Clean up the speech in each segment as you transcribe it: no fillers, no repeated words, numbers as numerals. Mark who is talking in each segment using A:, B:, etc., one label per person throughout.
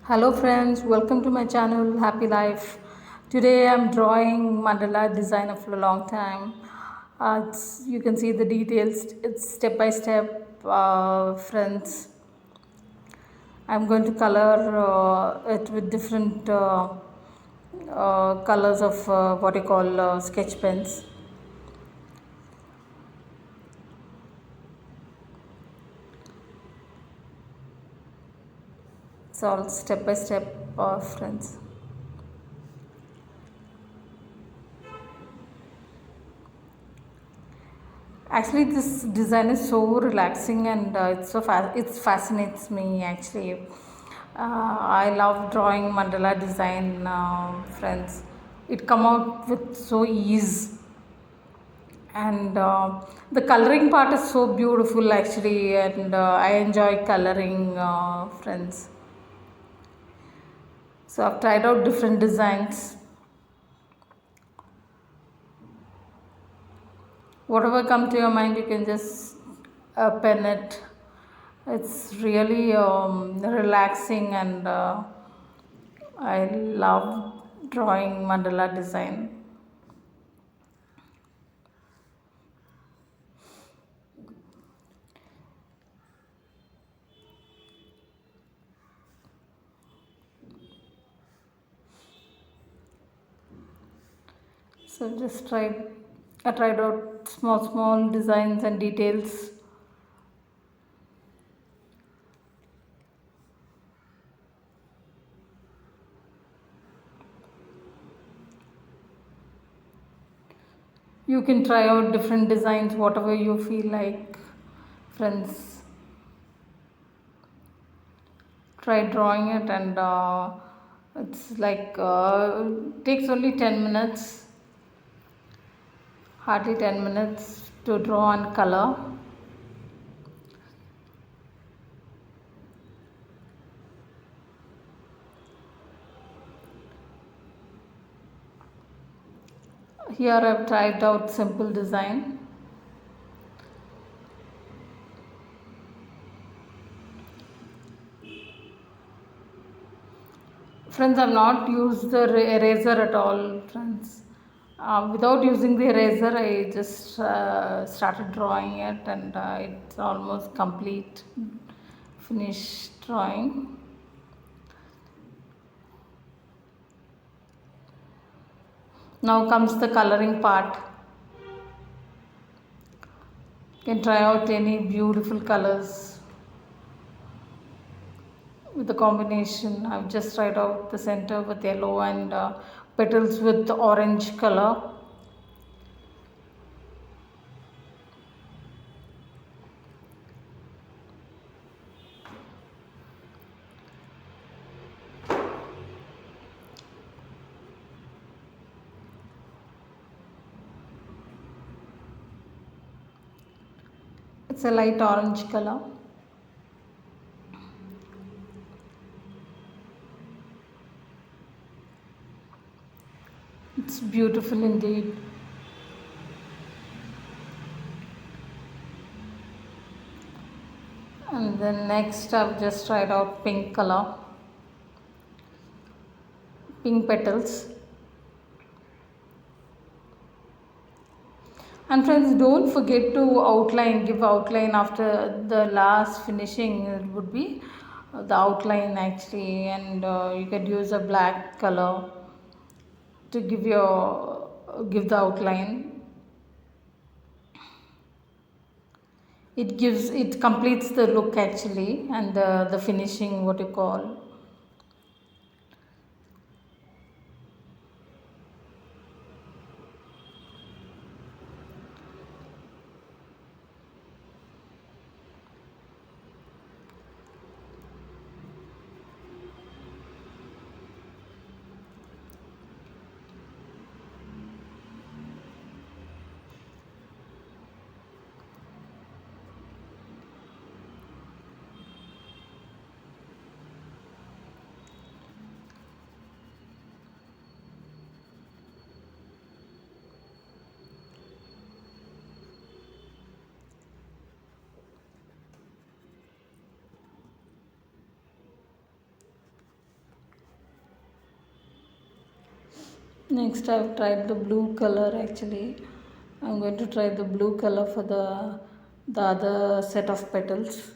A: Hello friends, welcome to my channel Happy Life. Today I'm drawing mandala design for a long time. You can see the details, it's step by step, friends. I'm going to color it with different colors of what you call sketch pens. It's all step by step, friends. Actually, this design is so relaxing and it fascinates me actually. I love drawing mandala design, friends. It come out with so ease, and the coloring part is so beautiful actually, and I enjoy coloring, friends. So I've tried out different designs. Whatever come to your mind, you can just pen it. It's really relaxing, and I love drawing mandala design. So I tried out small designs and details. You can try out different designs, whatever you feel like, friends. Try drawing it, and it's like takes only 10 minutes, hardly 10 minutes to draw and color. Here I've tried out simple design. Friends, I've not used the eraser at all, friends. Without using the eraser, I just started drawing it, and it's almost complete, finished drawing. Now comes the coloring part. You can try out any beautiful colors with the combination. I've just tried out the center with yellow and petals with orange color. It's a light orange color. It's beautiful indeed. And then next I've just tried out pink color, pink petals. And friends, don't forget to give outline after the last finishing. It would be the outline actually, and you could use a black color to give the outline. It completes the look actually, and the finishing, what you call. Next, I've tried the blue color actually. I'm going to try the blue color for the other set of petals.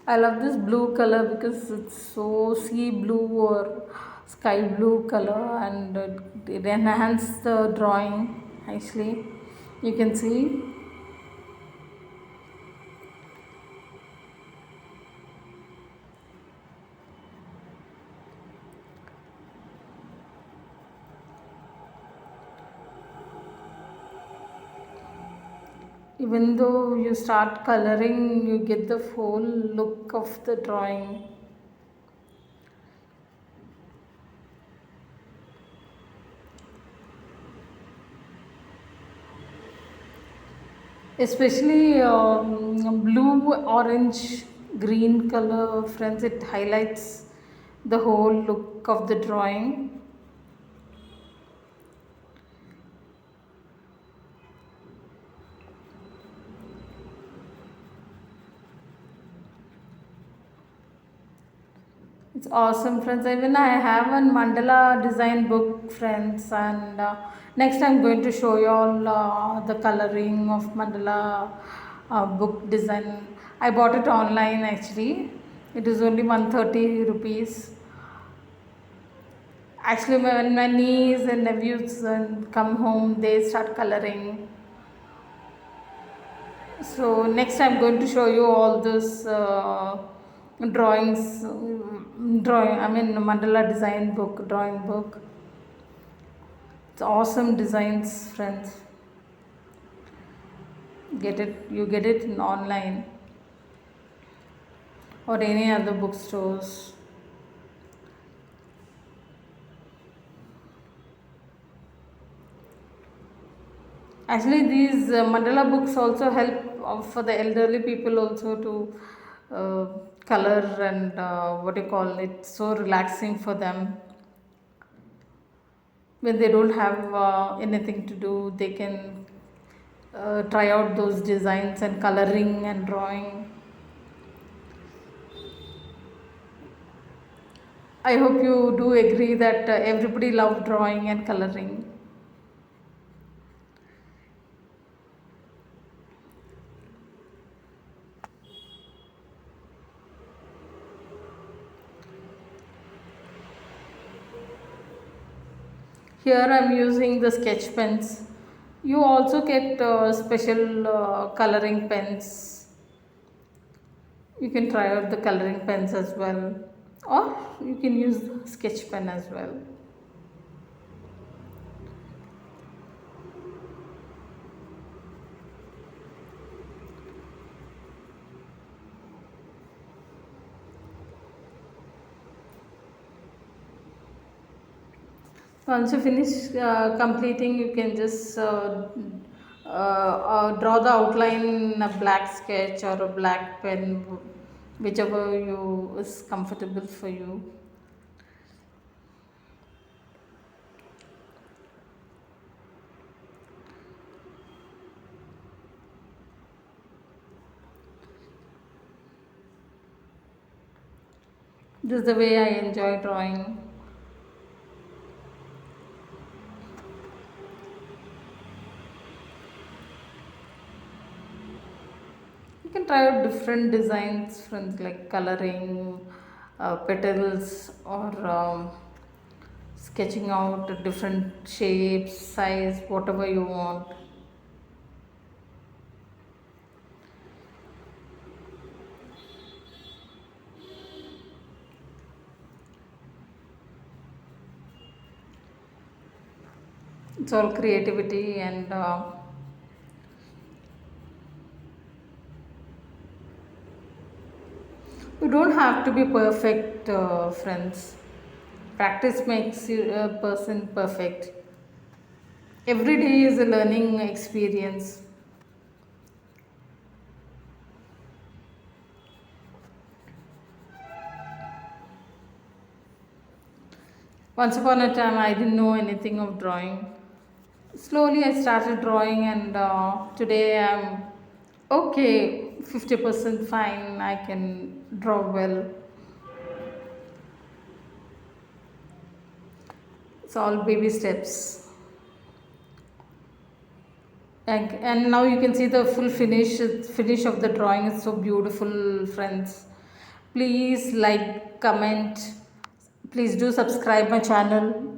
A: I love this blue color because it's so sea blue or sky blue color, and it enhances the drawing actually. You can see. Even though you start coloring, you get the full look of the drawing. Especially blue, orange, green color, friends, it highlights the whole look of the drawing. It's awesome, friends. Even I have a mandala design book, friends, and next I'm going to show you all the coloring of mandala book design. I bought it online actually. It is only 130 rupees. Actually, when my niece and nephews come home, they start coloring. So next, I'm going to show you all this drawings, drawing. I mean, mandala design book, drawing book. It's awesome designs, friends. Get it? You get it in online or any other bookstores. Actually, these mandala books also help for the elderly people also to uh, color, and what do you call it? So relaxing for them. When they don't have anything to do, they can try out those designs and coloring and drawing. I hope you do agree that everybody love drawing and coloring. Here I'm using the sketch pens. You also get special coloring pens. You can try out the coloring pens as well, or you can use sketch pen as well. Once you finish completing, you can just draw the outline in a black sketch or a black pen, whichever you is comfortable for you. This is the way I enjoy drawing. You can try out different designs from like coloring, petals, or sketching out different shapes, size, whatever you want. It's all creativity, and you don't have to be perfect, friends. Practice makes you a person perfect. Every day is a learning experience. Once upon a time, I didn't know anything of drawing. Slowly, I started drawing, and today I'm okay, 50% fine. I can draw well. It's all baby steps. And now you can see the full finish of the drawing. It's so beautiful, friends. Please like, comment. Please do subscribe my channel.